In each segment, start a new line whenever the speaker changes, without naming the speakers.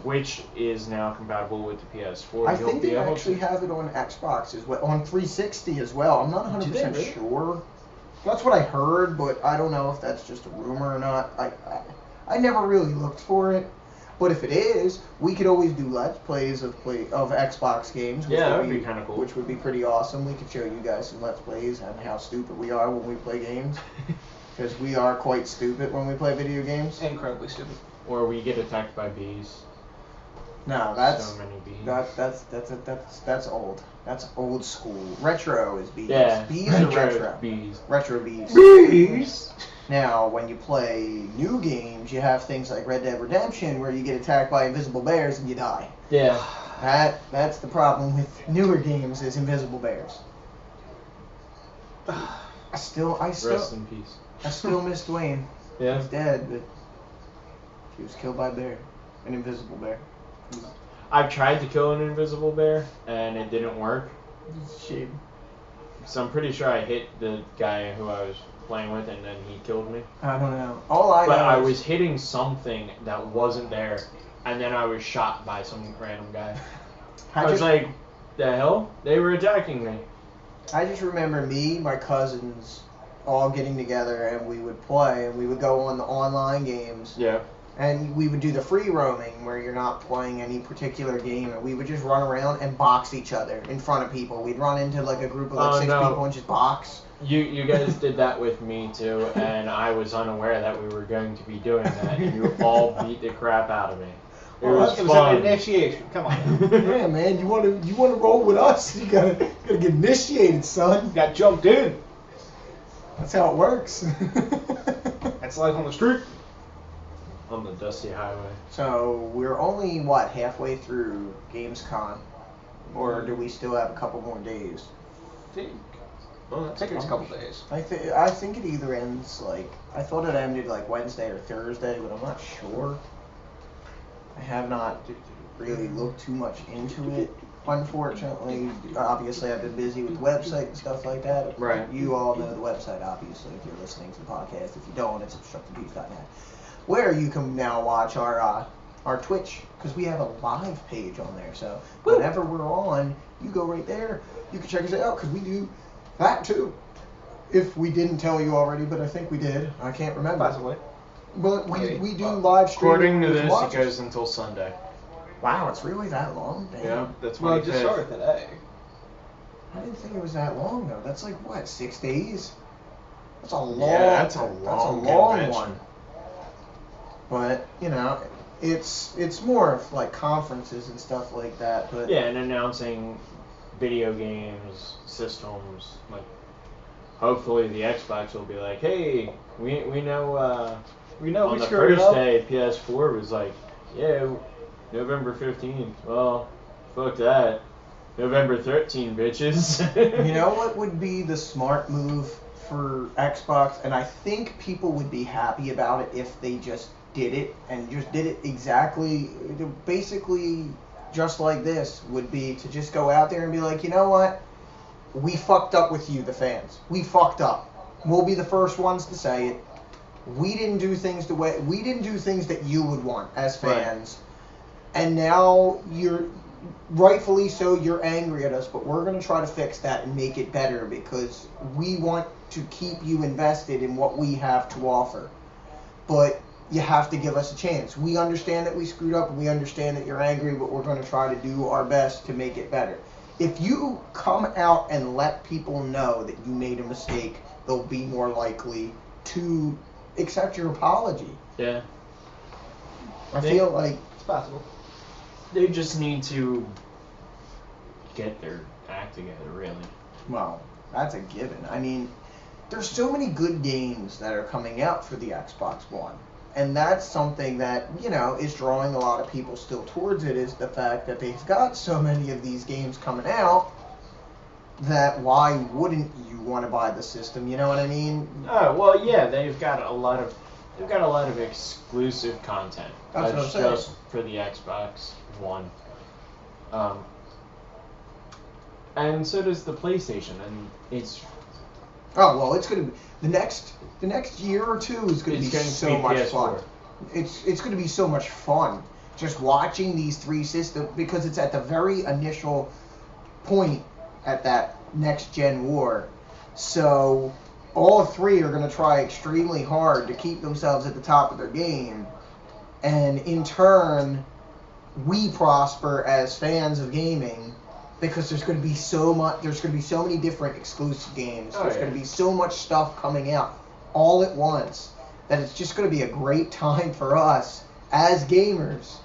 Switch is now compatible with the PS4.
I think they actually have it on Xbox as well, on 360 as well. I'm not 100% sure. That's what I heard, but I don't know if that's just a rumor or not. I never really looked for it. But if it is, we could always do Let's Plays of Xbox games.
Yeah, that would be kind of cool.
Which would be pretty awesome. We could show you guys some Let's Plays and how stupid we are when we play games. Because we are quite stupid when we play video games.
Incredibly stupid.
Or we get attacked by bees.
No, that's
so many bees.
That's old. That's old school. Retro is bees.
Yeah,
bees are retro.
Bees.
Retro bees.
Bees.
Now, when you play new games, you have things like Red Dead Redemption, where you get attacked by invisible bears and you die.
Yeah.
That's the problem with newer games is invisible bears. I still.
Rest in peace.
I still miss Dwayne.
Yeah.
He's dead, but he was killed by a bear, an invisible bear.
I've tried to kill an invisible bear, and it didn't work.
Shame.
So I'm pretty sure I hit the guy who I was playing with, and then he killed me.
I don't know. But
I was hitting something that wasn't there, and then I was shot by some random guy. I was like, the hell? They were attacking me.
I just remember me, my cousins, all getting together, and we would play, and we would go on the online games.
Yeah.
And we would do the free roaming, where you're not playing any particular game, and we would just run around and box each other in front of people. We'd run into like a group of like 6 people and just box.
You guys did that with me too, and I was unaware that we were going to be doing that, and you all beat the crap out of me. It was fun.
An initiation. Come on.
Yeah, man, you want to roll with us? You gotta get initiated, son.
You got jumped in.
That's how it works.
That's life on the street.
On the dusty highway.
So we're only halfway through Gamescom, or do we still have a couple more days?
I think it's a couple days.
I think it either ends I thought it ended Wednesday or Thursday, but I'm not sure. I have not really looked too much into it. Unfortunately, obviously I've been busy with the website and stuff like that.
Right.
You all know the website, obviously, if you're listening to the podcast. If you don't, it's obstructedbeast.net, where you can now watch our Twitch, because we have a live page on there. So whenever we're on, you go right there. You can check us out, because we do that too. If we didn't tell you already, but I think we did. I can't remember.
Possibly.
But we do live streaming.
According to this, it goes until Sunday.
Wow, it's really that long? Damn.
Yeah, that's what
it just started today.
I didn't think it was that long though. That's 6 days? That's a long.
Yeah, that's a long
one. But it's more of conferences and stuff like that. But
yeah, and announcing video games, systems. Hopefully the Xbox will be like, hey, we know. On
we
the
screwed
first
up.
day, PS4 was like, yeah, November 15th. Well, fuck that. November 13th, bitches.
You know what would be the smart move for Xbox? And I think people would be happy about it if they just did it, and just did it exactly, basically just like this, would be to just go out there and be like, you know what? We fucked up with you, the fans. We fucked up. We'll be the first ones to say it. We didn't do things that you would want as fans. Right. And now rightfully so, you're angry at us, but we're going to try to fix that and make it better, because we want to keep you invested in what we have to offer. But you have to give us a chance. We understand that we screwed up, and we understand that you're angry, but we're going to try to do our best to make it better. If you come out and let people know that you made a mistake, they'll be more likely to accept your apology.
Yeah.
I feel like
it's possible.
They just need to get their act together, really.
Well, that's a given. I mean, there's so many good games that are coming out for the Xbox One. And that's something that, is drawing a lot of people still towards it, is the fact that they've got so many of these games coming out that why wouldn't you want to buy the system? You know what I mean?
Oh, well, yeah, they've got a lot of exclusive content.
That's
just for the Xbox One. And so does the PlayStation, and it's...
Oh, well, it's going to be... The next year or two is going to be so much fun. It's going to be so much fun. just watching these three systems, because it's at the very initial point at that next gen war. So all three are going to try extremely hard to keep themselves at the top of their game, and in turn, we prosper as fans of gaming because there's going to be so much. There's going to be so many different exclusive games. There's going to be so much stuff coming out all at once that it's just going to be a great time for us as gamers.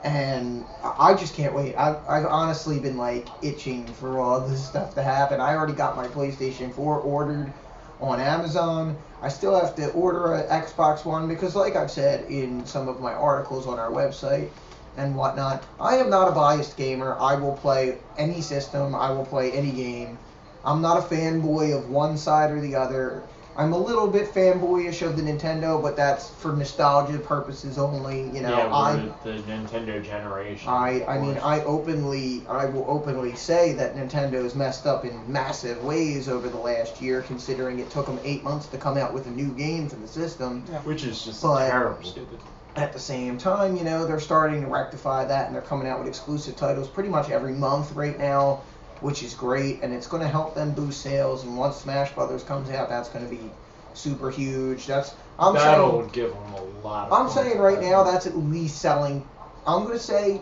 And I just can't wait. I've honestly been like itching for all this stuff to happen. I already got my PlayStation 4 ordered on Amazon. I still have to order an Xbox One because, like I've said in some of my articles on our website and whatnot, I am not a biased gamer. I will play any system. I will play any game. I'm not a fanboy of one side or the other. I'm a little bit fanboyish of the Nintendo, but that's for nostalgia purposes only. You know,
yeah, the Nintendo generation.
I mean, I will openly say that Nintendo's messed up in massive ways over the last year, considering it took them 8 months to come out with a new game for the system.
Yeah. Which is just terrible.
Stupid.
At the same time, you know, they're starting to rectify that, and they're coming out with exclusive titles pretty much every month right now, which is great, and it's going to help them boost sales. And once Smash Brothers comes out, that's going to be super huge.
That'll give them a lot of
I'm saying right now that's at least selling, I'm going to say,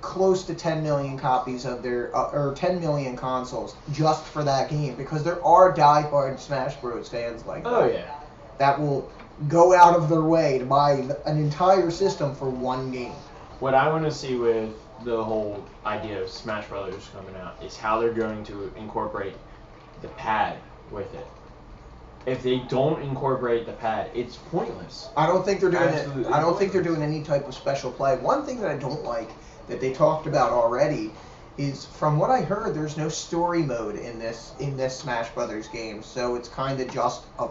close to 10 million copies of their, or 10 million consoles just for that game, because there are diehard Smash Bros. Fans like that.
Oh, yeah.
That will go out of their way to buy an entire system for one game.
What I want to see with the whole idea of Smash Brothers coming out is how they're going to incorporate the pad with it. If they don't incorporate the pad, it's pointless.
I don't think they're doing
Absolutely
it. I don't think they're doing any type of special play. One thing that I don't like that they talked about already is, from what I heard, there's no story mode in this Smash Brothers game. So it's kind of just a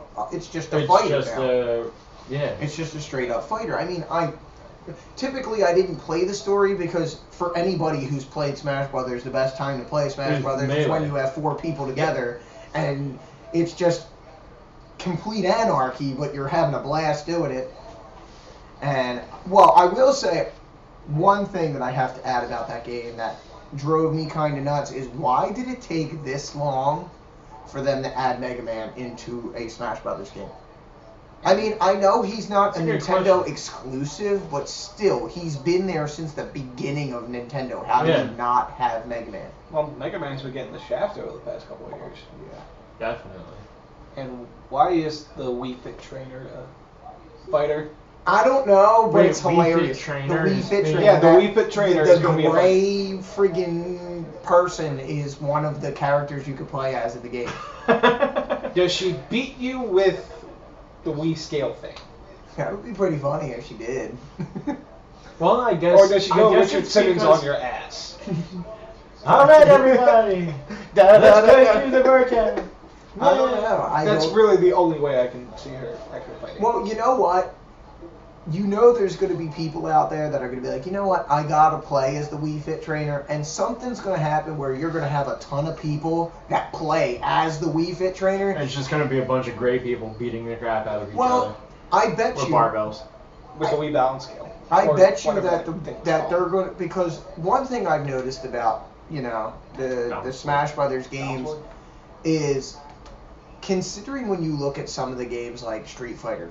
fighter now. It's just a straight up fighter. I mean, typically I didn't play the story because for anybody who's played Smash Brothers, the best time to play Smash Brothers is when you have 4 people together, and it's just complete anarchy, but you're having a blast doing it. And, well, I will say one thing that I have to add about that game that drove me kind of nuts is, why did it take this long for them to add Mega Man into a Smash Brothers game? I mean, I know he's not a Nintendo exclusive, but still, he's been there since the beginning of Nintendo. How do you not have Mega Man?
Well, Mega Man's been getting the shaft over the past couple of years.
Yeah, definitely.
And why is the Wii Fit Trainer a fighter?
I don't know, but it's
Wii
hilarious.
Fit Trainer
the Wii Fit Trainer.
Yeah, the Wii Fit Trainer is
the
going to be a
gray friggin' person is one of the characters you could play as in the game.
Does she beat you with the Wii scale thing?
That would be pretty funny if she did.
Well, I guess.
Or does she go Richard Simmons on your ass?
All right, everybody. Let's go through the workout.
I don't know.
That's really the only way I can see her actually fighting.
Well, you know what? You know there's going to be people out there that are going to be like, you know what? I got to play as the Wii Fit Trainer, and something's going to happen where you're going to have a ton of people that play as the Wii Fit Trainer.
And it's just going to be a bunch of gray people beating the crap out of each other.
Well, I bet
With
you.
barbells.
With the Wii balance scale.
I
Or
bet you
whatever
that
thing's
that
called.
they're going to, because one thing I've noticed about, you know, the Smash Brothers games is, considering when you look at some of the games like Street Fighter,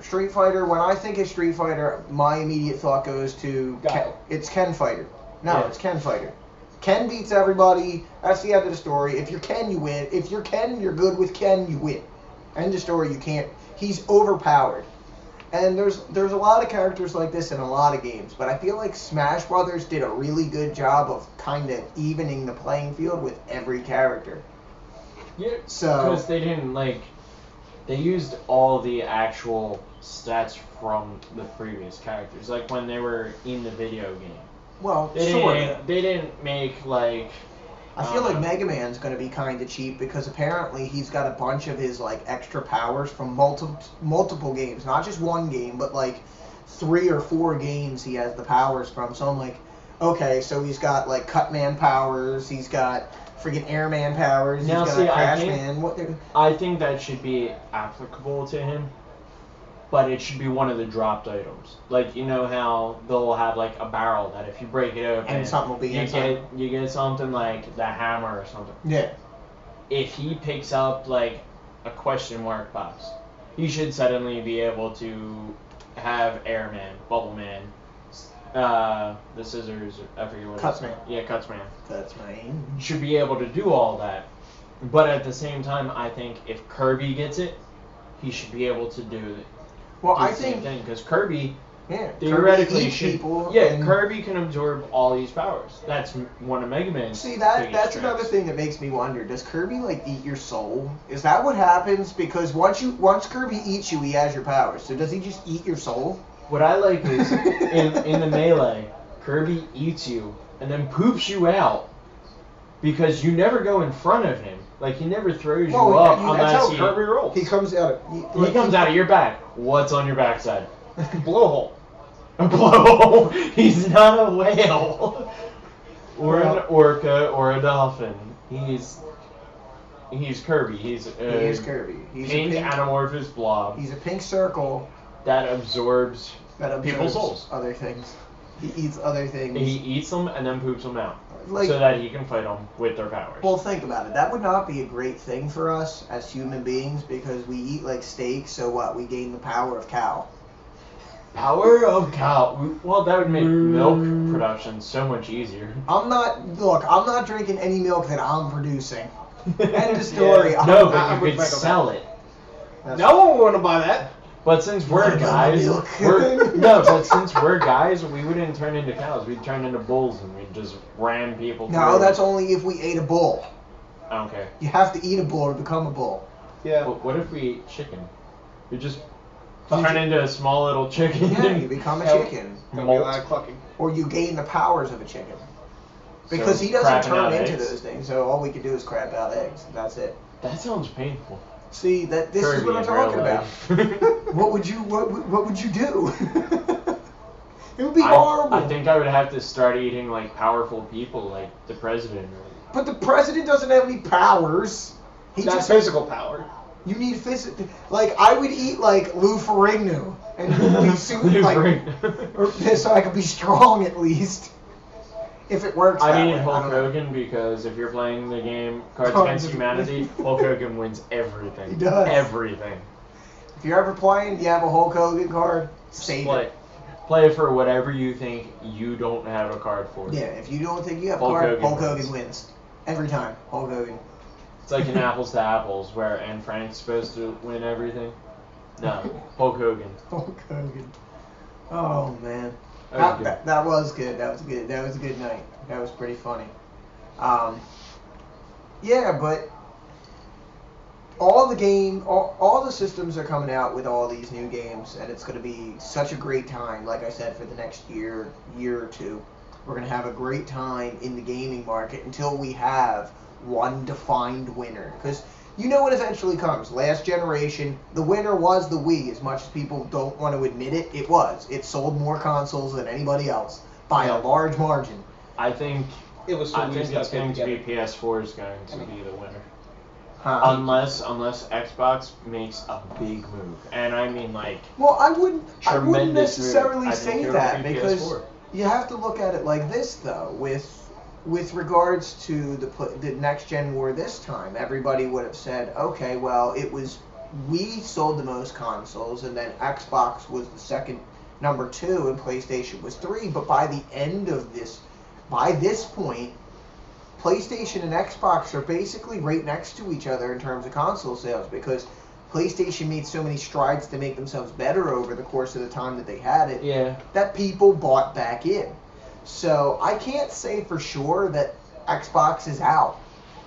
when I think of Street Fighter, my immediate thought goes to it's Ken Fighter. No, it's Ken Fighter. Ken beats everybody. That's the end of the story. If you're Ken, you win. If you're Ken, you're good with Ken, you win. End of story. You can't. He's overpowered. And there's a lot of characters like this in a lot of games, but I feel like Smash Brothers did a really good job of kind of evening the playing field with every character.
Yeah,
So
because they didn't they used all the actual stats from the previous characters, like when they were in the video game.
well,
They
sort
didn't.
of.
They didn't make like.
I feel like Mega Man's going to be kind of cheap because apparently he's got a bunch of his like extra powers from multiple games, not just one game, but like 3 or 4 games he has the powers from. So I'm like, okay, so he's got like Cutman powers, he's got freaking Airman powers,
Now,
he's
see,
got
I
Crashman.
I think that should be applicable to him. but it should be one of the dropped items. Like, you know how they'll have like a barrel that if you break it open,
And something will be inside.
you get something like the hammer or something.
Yeah.
If he picks up like a question mark box, he should suddenly be able to have Airman, Bubble Man, the scissors, I forget what
Cutsman.
Yeah, Cutsman.
Cutsman.
Should be able to do all that. But at the same time, I think if Kirby gets it, he should be able to do
Well,
the
I
same
think.
thing. Because Kirby
Yeah.
theoretically
Kirby eats
should.
people
Yeah,
and-
Kirby can absorb all these powers. That's one of Mega Man's.
See
biggest
that's
strengths.
another thing that makes me wonder. Does Kirby like eat your soul? Is that what happens? Because once Kirby eats you, he has your powers. So does he just eat your soul?
What I like is in the melee, Kirby eats you and then poops you out because you never go in front of him. Like he never throws you up
that's
unless
how
he
Kirby rolls.
He comes out.
he comes out of your back. What's on your backside?
Blowhole.
A blowhole. He's not a whale or an orca or a dolphin. He's Kirby.
He is Kirby. He's
Pink
a pink.
anamorphous blob
He's a pink circle
that absorbs
that absorbs
people's souls.
other things. He eats other things.
He eats them and then poops them out,
Like-
so that he can fight them with their powers.
Well, think about it. That would not be a great thing for us as human beings because we eat like steak. So what? We gain the power of cow.
Power of cow. Well, that would make milk production so much easier.
I'm not drinking any milk that I'm producing. End of story.
Yeah.
No,
I
but you
would
could
make a
sell it.
No one would want to buy that.
But since we're
Like
guys,
milk.
but since we're guys, we wouldn't turn into cows. We'd turn into bulls and we'd just ram people.
No,
through.
that's only if we ate a bull.
I don't care.
You have to eat a bull to become a bull.
Yeah.
But what if we eat chicken? We just turn into a small little chicken.
Yeah, you become a
Yeah.
chicken.
Gonna be a
Molt.
lot of clucking.
Or you gain the powers of a chicken. Because
So,
he doesn't
crapping
turn
out
into
eggs?
those things, so all we can do is crap out eggs. That's it.
That sounds painful.
See, this is
Kirby
what I'm
in
talking
real
about.
life.
What would you do? It would be
I
horrible.
think I would have to start eating like powerful people, like the president.
But the president doesn't have any powers. He
Not
just
physical power.
you need physical. Like I would eat like Lou Ferrigno and be super like, or, so I could be strong at least. If it works.
I
that
need
way.
Hulk
don't know.
Hogan because if you're playing the game Cards
Cards
Against Humanity, Hulk Hogan wins everything.
He does.
Everything.
If you're ever playing, you have a Hulk Hogan card. Save it.
Play for whatever you think you don't have a card for.
Yeah, if you don't think you have a
Hulk
card,
Hogan
Hulk
wins.
Hogan wins. Every time. Hulk Hogan.
It's like an apples to apples where Anne Frank's supposed to win everything. No, Hulk Hogan.
Hulk Hogan. Oh man.
That was good.
That was good. That was good. That was a good night. That was pretty funny. Yeah, but all the systems are coming out with all these new games, and it's going to be such a great time. Like I said, for the next year or two, we're going to have a great time in the gaming market until we have one defined winner. Because you know what eventually comes. Last generation, the winner was the Wii. As much as people don't want to admit it, it was. It sold more consoles than anybody else by a large margin.
I think
It was so
I
weird
think it's
stuff
going to be
together.
PS4 is going to be the winner.
Huh?
Unless Xbox makes a big move. And I mean like
Well, I wouldn't
tremendous
necessarily
move. I
say
think it'll
that
be
because
PS4.
you have to look at it like this, though. With regards to the next gen war this time, everybody would have said, okay, well, it was we sold the most consoles, and then Xbox was the second, number 2, and PlayStation was 3. But by the end of by this point, PlayStation and Xbox are basically right next to each other in terms of console sales because PlayStation made so many strides to make themselves better over the course of the time that they had it that people bought back in. So I can't say for sure that Xbox is out.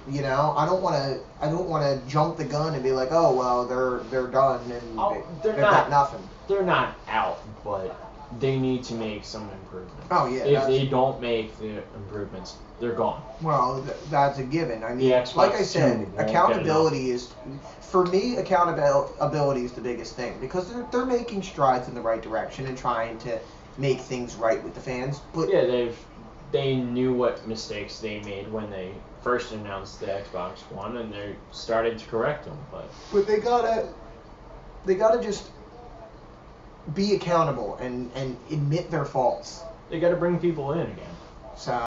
You know, I don't want to jump the gun and be like, oh well, they're done and
they're
they've
not.
got nothing.
They're not out, but they need to make some improvements.
Oh, yeah,
If
that's-
they don't make the improvements, they're gone.
Well, that's a given. I mean,
The Xbox
like I said,
Two won't get
accountability is, for me, accountability is the biggest thing because they're making strides in the right direction and trying to make things right with the fans. But
Yeah, they knew what mistakes they made when they first announced the Xbox One, and they started to correct them. But
they gotta just be accountable and admit their faults.
They got to bring people in again.
So